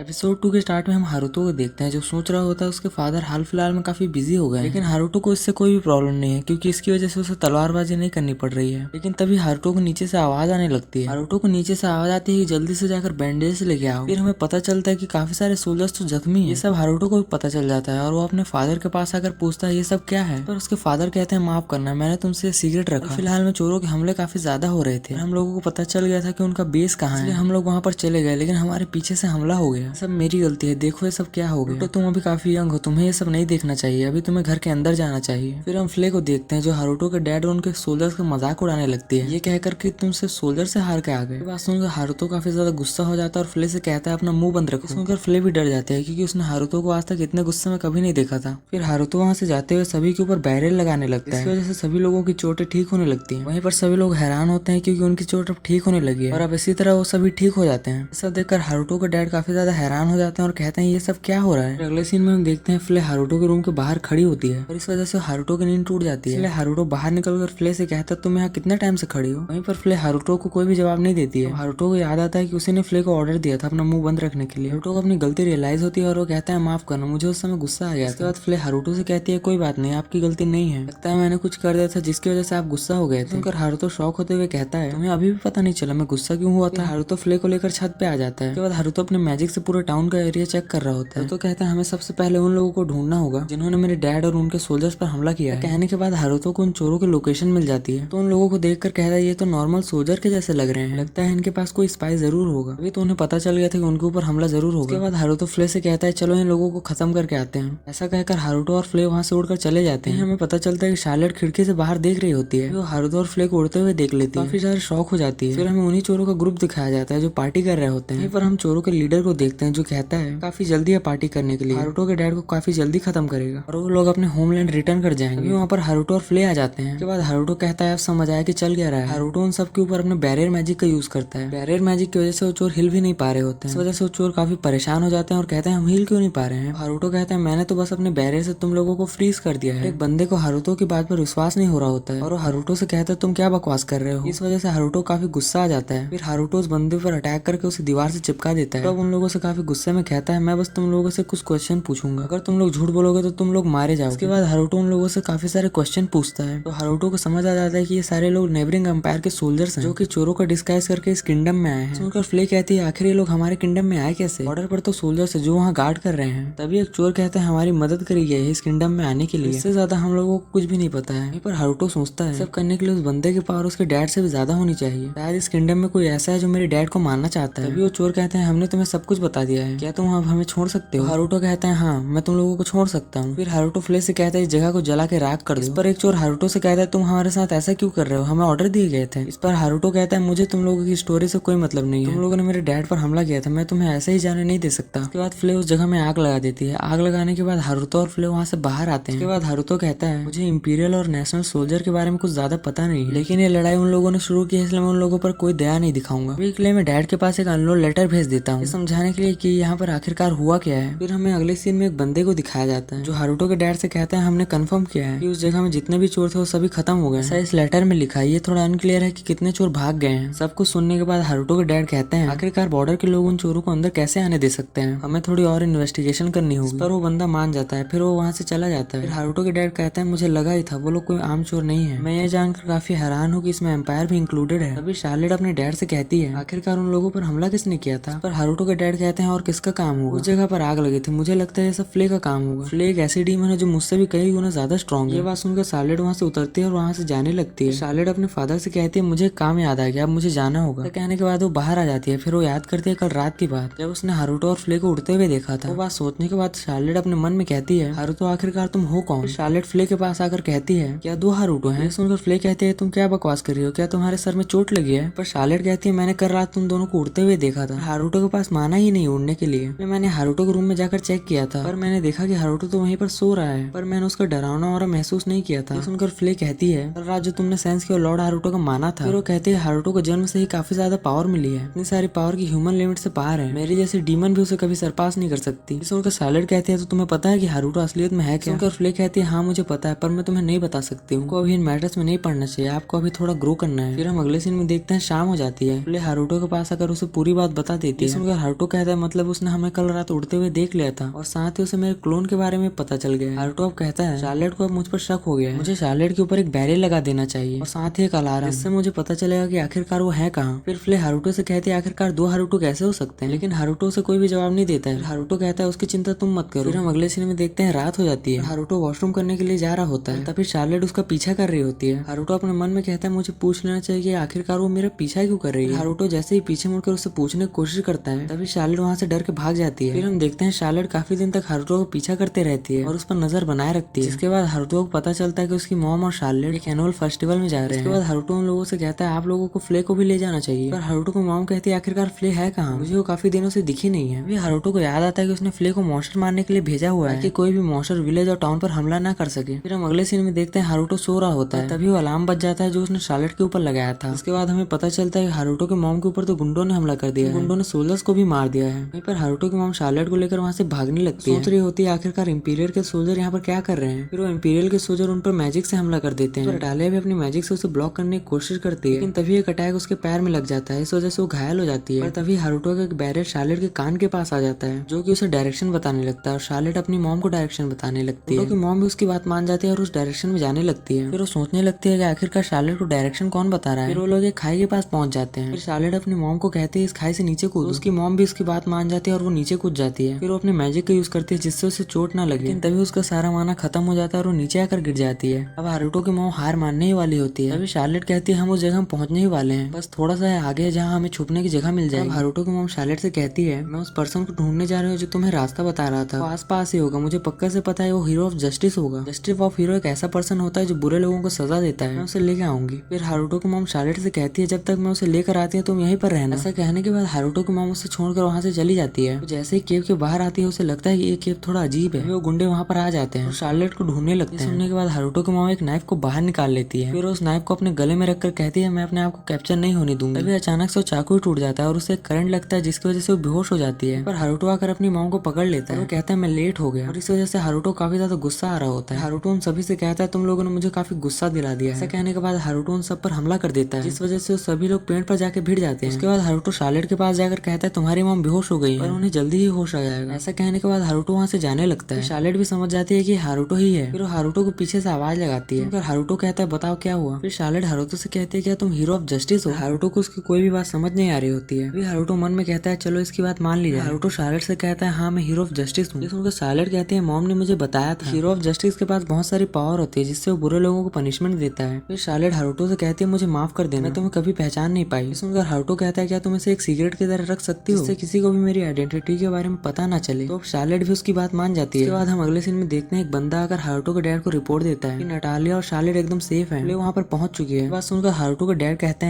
Episode 2 के start में हम हारुतो को देखते हैं जो सोच रहा होता है उसके फादर हाल फिलहाल में काफी बिजी हो गए, लेकिन हारुतो को इससे कोई भी प्रॉब्लम नहीं है क्योंकि इसकी वजह से उसे तलवारबाजी नहीं करनी पड़ रही है। लेकिन तभी हारुतो को नीचे से आवाज आने लगती है। हारुतो को नीचे से आवाज आती है जल्दी से जाकर बैंडेज लेके आओ। फिर हमें पता चलता है कि काफी सारे सोल्जर्स तो जख्मी हैं। ये सब हारुतो को भी पता चल जाता है और वो अपने फादर के पास आकर पूछता है ये सब क्या है, पर उसके फादर कहते हैं माफ करना, मैंने तुमसे सीक्रेट रखा। फिलहाल में चोरों के हमले काफी ज्यादा हो रहे थे, हम लोगों को पता चल गया था कि उनका बेस कहाँ है, हम लोग वहाँ पर चले गए, लेकिन हमारे पीछे से हमला हो गया। सब मेरी गलती है, देखो ये सब क्या हो गया। तो तुम अभी काफी यंग हो, तुम्हें ये सब नहीं देखना चाहिए, अभी तुम्हें घर के अंदर जाना चाहिए। फिर हम फ्ले को देखते हैं जो हारुतो के डैड और उनके सोल्जर्स का मजाक उड़ाने लगती है, ये कहकर कि तुमसे सोल्जर से हार के आ गए। बात सुनकर हारुतो काफी ज्यादा गुस्सा हो जाता है और फ्ले से कहता है अपना मुंह बंद रखो। सुनकर फ्ले भी डर जाते हैं क्योंकि उसने हारुतो को आज तक इतने गुस्से में कभी नहीं देखा था। फिर हारुतो वहाँ से जाते हुए सभी के ऊपर बैरियर लगाने लगता है, इसकी वजह से सभी लोगों की चोटें ठीक होने लगती हैं। वहीं पर सभी लोग हैरान होते हैं क्योंकि उनकी चोट अब ठीक होने लगी है और अब इसी तरह वो सभी ठीक हो जाते हैं। सब देखकर हारुतो के डैड काफी ज्यादा हैरान हो जाते हैं और कहते हैं ये सब क्या हो रहा है। अगले सीन में हम देखते हैं फ्ले हारुतो के रूम के बाहर खड़ी होती है और इस वजह से हारुतो की नींद टूट जाती है। इसलिए हारुतो बाहर निकलकर फ्ले से कहता है तुम यहाँ कितने टाइम से खड़ी हो। वहीं पर फ्ले हारुतो को कोई भी जवाब नहीं देती है। हारुतो को याद आता है कि उसी ने फ्ले को ऑर्डर दिया था अपना मुंह बंद रखने के लिए। हारुतो को अपनी गलती रियलाइज होती है और वो कहता है माफ करना, मुझे उस समय गुस्सा आ गया। इसके बाद फ्ले हारुतो से कहती है कोई बात नहीं, आपकी गलती नहीं है, लगता है मैंने कुछ कर दिया था जिसकी वजह से आप गुस्सा हो गए थे। सुनकर हारुतो शॉक होते हुए कहता है तुम्हें अभी भी पता नहीं चला मैं गुस्सा क्यों हुआ था। हारुतो फ्ले को लेकर छत पे आ जाता है। उसके बाद हारुतो अपने मैजिक से पूरे टाउन का एरिया चेक कर रहा होता है। तो कहता है हमें सबसे पहले उन लोगों को ढूंढना होगा जिन्होंने मेरे डैड और उनके सोल्जर्स पर हमला किया है। कहने के बाद हारुतो को उन चोरों की लोकेशन मिल जाती है। तो उन लोगों को देखकर कहता है ये तो नॉर्मल सोल्जर के जैसे लग रहे हैं, लगता है इनके पास कोई स्पाई जरूर होगा। अभी तो उन्हें पता चल गया था कि उनके ऊपर हमला जरूर होगा। उसके बाद हारुतो फ्ले से कहता है चलो इन लोगों को खत्म करके आते हैं। ऐसा कहकर हारुतो और फ्ले वहाँ से उड़कर चले जाते हैं। हमें पता चलता है कि शार्लेट खिड़की से बाहर देख रही होती है, वो हारुतो और फ्ले को उड़ते हुए देख लेती है, काफी ज्यादा शौक हो जाती है। फिर हमें उन्हीं चोरों का ग्रुप दिखाया जाता है जो पार्टी कर रहे होते हैं। यहीं पर हम चोरों के लीडर को देखते हैं जो कहता है काफी जल्दी है पार्टी करने के लिए, हारुतो के डैड को काफी जल्दी खत्म करेगा और वो लोग अपने होमलैंड रिटर्न कर जाएंगे। वहाँ पर हारुतो और फ्ले आ जाते हैं। उसके बाद हारुतो कहता है अब समझ आया कि चल क्या रहा है। हारुतो उन सब के ऊपर अपने बैरियर मैजिक का यूज करता है। बैरियर मैजिक की वजह से वो चोर हिल भी नहीं पा रहे होते हैं। इस वजह से वो चोर काफी परेशान हो जाते हैं और कहते हैं हम हिल क्यों नहीं पा रहे हैं। हारुतो कहता है मैंने तो बस अपने बैरियर से तुम लोगों को फ्रीज कर दिया है। एक बंदे को हारुतो की बात पर विश्वास नहीं हो रहा होता है और वो हारुतो से कहता है तुम क्या बकवास कर रहे हो। इस वजह से हारुतो काफी गुस्सा आ जाता है। फिर हारुतो उस बंदे पर अटैक करके उसे दीवार से चिपका देता है। तब उन लोगों से काफी गुस्से में कहता है मैं बस तुम लोगों से कुछ क्वेश्चन पूछूंगा, अगर तुम लोग झूठ बोलोगे तो तुम लोग मारे जाओगे। उसके बाद हारुतो उन लोगों से काफी सारे क्वेश्चन पूछता है। तो हारुतो को समझ आ जाता है कि ये सारे लोग नेबरिंग एम्पायर के सोल्जर्स हैं जो कि चोरों का डिस्गाइज करके इस किंगडम में आए हैं। सुनकर फ्ले कहती है आखिर ये लोग हमारे किंगडम में आए कैसे, बॉर्डर पर तो सोल्जर्स है जो वहाँ गार्ड कर रहे हैं। तभी एक चोर कहता है हमारी मदद करी गई है इस किंगडम में आने के लिए, इससे ज्यादा हम लोगों को कुछ भी नहीं पता है। पर हारुतो सोचता है सब करने के लिए उस बंदे की पावर उसके डैड से भी ज्यादा होनी चाहिए, शायद इस किंगडम में कोई ऐसा है जो मेरे डैड को मारना चाहता है। तभी वो चोर कहते हैं हमने तुम्हें सब कुछ बता दिया है, क्या तुम अब हमें छोड़ सकते हो। हारुतो कहता है हाँ मैं तुम लोगों को छोड़ सकता हूँ। फिर हारुतो फ्ले से कहता है इस जगह को जला के राख कर दो। इस पर एक चोर हारुतो से कहता है तुम हमारे साथ ऐसा क्यों कर रहे हो, हमें ऑर्डर दिए गए थे। इस पर हारुतो कहता है मुझे तुम लोगों की स्टोरी से कोई मतलब नहीं है, तुम लोगों ने मेरे डैड पर हमला किया था, मैं तुम्हें ऐसे ही जाने नहीं दे सकता। उसके बाद फ्ले उस जगह में आग लगा देती है। आग लगाने के बाद हारुतो और फ्ले वहाँ से बाहर आते हैं। उसके बाद हारुतो कहता है मुझे इंपीरियल और नेशनल सोल्जर के बारे में कुछ ज्यादा पता नहीं, लेकिन ये लड़ाई उन लोगों ने शुरू की है इसलिए मैं उन लोगों पर कोई दया नहीं दिखाऊंगा। इसलिए मैं डैड के पास एक अनलोड लेटर भेज देता हूँ समझाने के लिए कि यहाँ पर आखिरकार हुआ क्या है। फिर हमें अगले सीन में एक बंदे को दिखाया जाता है जो हारुतो के डैड से कहता है हमने कंफर्म किया है कि उस जगह में जितने भी चोर थे वो सभी खत्म हो गए। ऐसा इस लेटर में लिखा है, ये थोड़ा अनक्लियर है कि कितने चोर भाग गए हैं। सब कुछ सुनने के बाद हारुतो के डैड कहते हैं आखिरकार बॉर्डर के लोग उन चोरों को अंदर कैसे आने दे सकते हैं, हमें थोड़ी और इन्वेस्टिगेशन करनी होगी। पर वो बंदा मान जाता है, फिर वो वहाँ से चला जाता है। फिर हारुतो के डैड कहता है मुझे लगा ही था वो लोग कोई आम चोर नहीं है। मैं ये जानकर काफी हैरान हूँ कि इसमें एम्पायर भी इंक्लूडेड है। तभी शार्लेट अपने डैड से कहती है आखिरकार उन लोगों पर हमला किसने किया था। पर हारुतो के डैड कहते हैं और किसका काम होगा, उस जगह पर आग लगी थी, मुझे लगता है ये सब फ्ले का काम होगा। फ्ले एक ऐसी डीमन है जो मुझसे भी कई गुना ज्यादा स्ट्रॉन्ग है। ये बात सुनकर शार्लेट वहाँ से उतरती है और वहाँ से जाने लगती है। शार्लेट अपने फादर से कहती है मुझे काम याद आ गया, अब मुझे जाना होगा। कहने के बाद वो बाहर आ जाती है। फिर वो याद करती है कल रात की बात जब उसने हारुतो और फ्ले को उड़ते हुए देखा था। वो बात सोचने के बाद शार्लेट अपने मन में कहती है हारुतो आखिरकार तुम हो कौन। शार्लेट फ्ले के पास आकर कहती है क्या दो हारुतो हैं। सुनकर फ्ले कहती है तुम क्या बकवास कर रही हो, क्या तुम्हारे सर में चोट लगी है। पर शार्लेट कहती है मैंने कल रात तुम दोनों को उड़ते हुए देखा था, हारुतो के पास माना ही नहीं उड़ने के लिए। मैंने हारुतो के रूम में जाकर चेक किया था पर मैंने देखा कि हारुतो तो वहीं पर सो रहा है, पर मैंने उसका डरावना और महसूस नहीं किया था। सुनकर फ्ले कहती है कल रात जो तुमने सेंस किया लॉर्ड हारुतो का माना था। फिर वो कहती है हारुतो को जन्म से ही काफी ज्यादा पावर मिली है, इतनी सारी पावर की ह्यूमन लिमिट से पार है, मेरी जैसी डीमन भी उसे कभी सरपास नहीं कर सकती। सुनकर शार्लेट कहती है तो तुम्हें पता है कि हारुतो असलियत में है क्या। सुनकर फ्ले कहती है हाँ मुझे पता है पर मैं तुम्हें नहीं बता सकती हूँ, अभी इन मैटर्स में नहीं पढ़ना चाहिए, आपको अभी थोड़ा ग्रो करना है। फिर हम अगले सीन में देखते हैं शाम हो जाती है। फ्ले हारुतो के पास आकर उसे पूरी बात बता देती है। सुनकर हारुतो कहता है मतलब उसने हमें कल रात उड़ते हुए देख लिया था और साथ ही उसे मेरे क्लोन के बारे में पता चल गया। हारुतो अब कहता है शार्लेट को अब मुझ पर शक हो गया है, मुझे शार्लेट के ऊपर एक बैरियर लगा देना चाहिए और साथ ही एक अलार्म, जिससे मुझे पता चलेगा कि आखिरकार वो है कहाँ। फिर फ्ले हारुतो से कहती है आखिरकार 2 हारुतो कैसे हो सकते हैं, लेकिन हारुतो उसे कोई भी जवाब नहीं देता है। हारुतो कहता है उसकी चिंता तुम मत करो। फिर हम अगले सीन में देखते हैं रात हो जाती है, हारुतो वॉशरूम करने के लिए जा रहा होता है, तभी शार्लेट उसका पीछा कर रही होती है। हारुतो अपने मन में कहता है मुझे पूछ लेना चाहिए कि आखिरकार वो मेरा पीछा क्यों कर रही है। हारुतो जैसे ही पीछे मुड़कर उससे पूछने की कोशिश करता है तभी शार्लेट वहाँ से डर के भाग जाती है। फिर हम देखते हैं शार्लेट काफी दिन तक हारुतो को पीछा करते रहती है और उस पर नजर बनाए रखती है। जिसके बाद हारुतो को पता चलता है कि उसकी मॉम और शार्लेट एक एनुअल फेस्टिवल में जा रहे हैं। इसके बाद हारुतो उन लोगों से कहता है आप लोगों को फ्ले को भी ले जाना चाहिए, पर हारुतो को मॉम कहती है आखिरकार फ्ले है कहाँ, मुझे वो काफी दिनों से दिखी नहीं है। हारुतो को याद आता है कि उसने फ्ले को मॉन्स्टर मारने के लिए भेजा हुआ है कि कोई भी मॉन्स्टर विलेज और टाउन पर हमला ना कर सके। फिर हम अगले सीन में देखते हैं हारुतो सो रहा होता है, तभी वो अलार्म बज जाता है जो उसने शार्लेट के ऊपर लगाया था। इसके बाद हमें पता चलता है कि हारुतो के मॉम के ऊपर तो गुंडों ने हमला कर दिया है, गुंडों ने सोल्जर्स को भी मार दिया है। वहीं पर हारुतो की मॉम शार्लेट को लेकर वहाँ से भागने लगती है, सोच रही होती है आखिरकार इंपीरियल के सोल्जर यहाँ पर क्या कर रहे हैं। फिर वो इंपीरियल के सोल्जर उन पर मैजिक से हमला कर देते हैं। डालिया भी अपनी मैजिक से उसे ब्लॉक करने की कोशिश करती है, लेकिन तभी एक अटैक उसके पैर में लग जाता है, इस वजह से वो घायल हो जाती है। तभी हारुतो का एक बैरियर शार्लेट के कान के पास आ जाता है जो कि उसे डायरेक्शन बताने लगता है और शार्लेट अपनी मॉम को डायरेक्शन बताने लगती है। मॉम भी उसकी बात मान जाती है और उस डायरेक्शन में जाने लगती है। फिर वो सोचने लगती है कि आखिरकार शार्लेट को डायरेक्शन कौन बता रहा है। फिर वो लोग एक खाई के पास पहुंच जाते हैं। फिर शार्लेट अपनी मॉम को कहती है इस खाई से नीचे कूद। उसकी मॉम भी उसकी बात मान जाती है और वो नीचे कूद जाती है। फिर वो अपने मैजिक का यूज करती है जिससे उसे चोट ना लगे, लेकिन तभी उसका सारा माना खत्म हो जाता है और वो नीचे आकर गिर जाती है। अब हारुतो की मॉम हार मानने ही वाली होती है। तभी शार्लेट कहती है हम उस जगह में पहुंचने ही वाले हैं, बस थोड़ा सा आगे जहाँ हमें छुपने की जगह मिल जाए। हारुतो की मॉम शार्लेट से कहती है मैं उस पर्सन को ढूंढने जा रही हूँ जो तुम्हें रास्ता बता रहा था, आस पास ही होगा, मुझे पक्का से पता है वो हीरो ऑफ जस्टिस होगा। जस्टिस ऑफ हीरो एक ऐसा पर्सन होता है जो बुरे लोगों को सजा देता है, मैं उसे लेके आऊंगी। फिर हारुतो की मॉम शार्लेट से कहती है जब तक मैं उसे लेकर आती हूँ तुम यहीं पर रहना। ऐसा कहने के बाद हारुतो की मॉम उसे छोड़कर वहाँ से चली जाती है। जैसे ही केव के बाहर आती है उसे लगता है कि ये केव थोड़ा अजीब है। वो गुंडे वहाँ पर आ जाते हैं और शार्लेट को ढूंढने लगते हैं। सुनने के बाद हारुतो की मॉम एक नाइफ को बाहर निकाल लेती है। फिर उस नाइफ को अपने गले में रखकर कहती है मैं अपने आप को कैप्चर नहीं होने दूंगी। तभी अचानक से चाकू टूट जाता है और उसे करंट लगता है जिसकी वजह से वो बेहोश हो जाती है। पर हारुतो आकर अपनी मॉम को पकड़ लेता है। वो कहता है मैं लेट हो गया और इस वजह से हारुतो काफी ज्यादा गुस्सा आ रहा होता है। हारुतो उन सभी से कहता है तुम लोगों ने मुझे काफी गुस्सा दिला दिया। ऐसा कहने के बाद हारुतो उन सब पर हमला कर देता है जिस वजह से सभी लोग पेड़ पर जाकर भिड़ जाते हैं। उसके बाद हारुतो शार्लेट के पास जाकर कहता है तुम्हारी मॉम बेहोश हो गई है, पर उन्हें जल्दी ही होश आ जाएगा। ऐसा कहने के बाद हारुतो वहाँ से जाने लगता है। शार्लेट भी समझ जाती है कि हारुतो ही है। फिर वो हारुतो को पीछे से आवाज लगाती है। फिर हारुतो कहता है बताओ क्या हुआ। फिर शार्लेट हारुतो से कहती है क्या तुम हीरो ऑफ जस्टिस हो। हारुतो को उसकी कोई भी बात समझ नहीं आ रही होती है। फिर हारुतो मन में कहता है चलो इसकी बात मान ली जाए। हारुतो शार्लेट से कहता है हाँ मैं हीरो ऑफ जस्टिस हूँ। सुनकर शार्लेट कहती है मॉम ने मुझे बताया था हीरो ऑफ जस्टिस के पास बहुत सारी पावर होती है जिससे वो बुरे लोगों को पनिशमेंट देता है। फिर शार्लेट हारुतो से कहती है मुझे माफ कर देना, मैं तुम्हें कभी पहचान नहीं पाई। सुनकर हारुतो कहता है क्या तुम इसे एक सीक्रेट की तरह रख सकती हो जिससे किसी को भी मेरी आइडेंटिटी के बारे में पता ना चले। तो शार्लेट भी उसकी बात मान जाती है। इसके बाद हम अगले सीन में देखते हैं एक बंदा आकर हारुतो के डैड को रिपोर्ट देता है कि नटालिया और शार्लेट एकदम सेफ है, वहाँ पर पहुंच चुकी है। बात सुनकर हारुतो के डैड कहते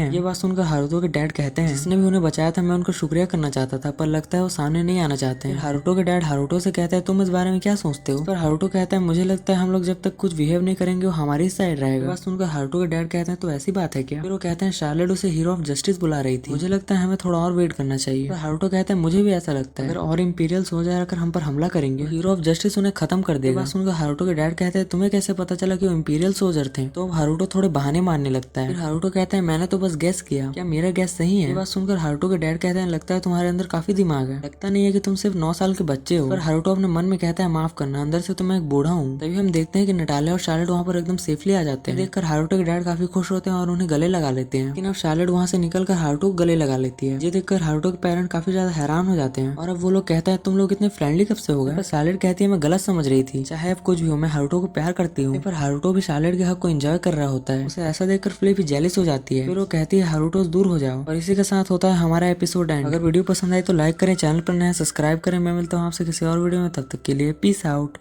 हैं जिसने भी उन्हें बचाया था मैं उनका शुक्रिया करना चाहता था, पर लगता है वो सामने नहीं आना चाहते हैं। हारुतो के डैड हारुतो से कहता है तुम इस बारे में क्या सोचते हो। पर हारुतो कहता है मुझे लगता है हम लोग जब तक कुछ बिहेव नहीं करेंगे वो हमारी साइड रहेगा। बस सुनकर हारुतो के डैड कहते हैं तो ऐसी बात है क्या। फिर वो कहते हैं शार्लेट उसे हीरो ऑफ जस्टिस बुला रही थी, मुझे लगता है हमें थोड़ा और वेट करना चाहिए। पर हारुतो कहता है मुझे भी ऐसा लगता है अगर और इंपीरियल सोल्जर आकर हम पर हमला करेंगे हीरो ऑफ जस्टिस उन्हें खत्म कर देगा। बस सुनकर हारुतो के डैड कहते हैं तुम्हें कैसे पता चला कि वो इंपीरियल सोल्जर थे। तो हारुतो थोड़े बहाने मारने लगता है। फिर हारुतो कहता है मैंने तो बस गेस किया, क्या मेरा गेस सही है। बात सुनकर हारुतो के डैड कहते हैं लगता है तुम्हारे अंदर काफी दिमाग है, लगता नहीं है कि तुम सिर्फ 9 साल के बच्चे हो। पर हारुतो अपने मन में कहता है माफ करना, अंदर से तो मैं एक बूढ़ा हूँ। तभी हम देखते हैं कि नटालिया और शार्लेट वहाँ पर एकदम सेफली आ जाते हैं। देखकर हारुतो के डैड काफी खुश होते हैं और उन्हें गले लगा लेते हैं। लेकिन अब शार्लेट वहाँ से निकलकर हारुतो को गले लगा लेती है। ये देखकर हारुतो के पेरेंट काफी ज्यादा हैरान हो जाते हैं और अब वो लोग कहते हैं तुम लोग इतने फ्रेंडली कब से हो गए। पर शार्लेट कहती है मैं गलत समझ रही थी, चाहे अब कुछ भी हो मैं हारुतो को प्यार करती हूँ। पर हारुतो भी शार्लेट के हक को एंजॉय कर रहा होता है। उसे ऐसा देखकर फ्ले भी जेलिस हो जाती है। फिर वो कहती है हारुतो दूर हो जाओ। और इसी के साथ होता है हमारा एपिसोड एंड। अगर वीडियो पसंद आए तो लाइक करें, चैनल पर नया सब्सक्राइब करें। मैं मिलता हूँ आपसे किसी और वीडियो में, तब तक के लिए पीस आउट।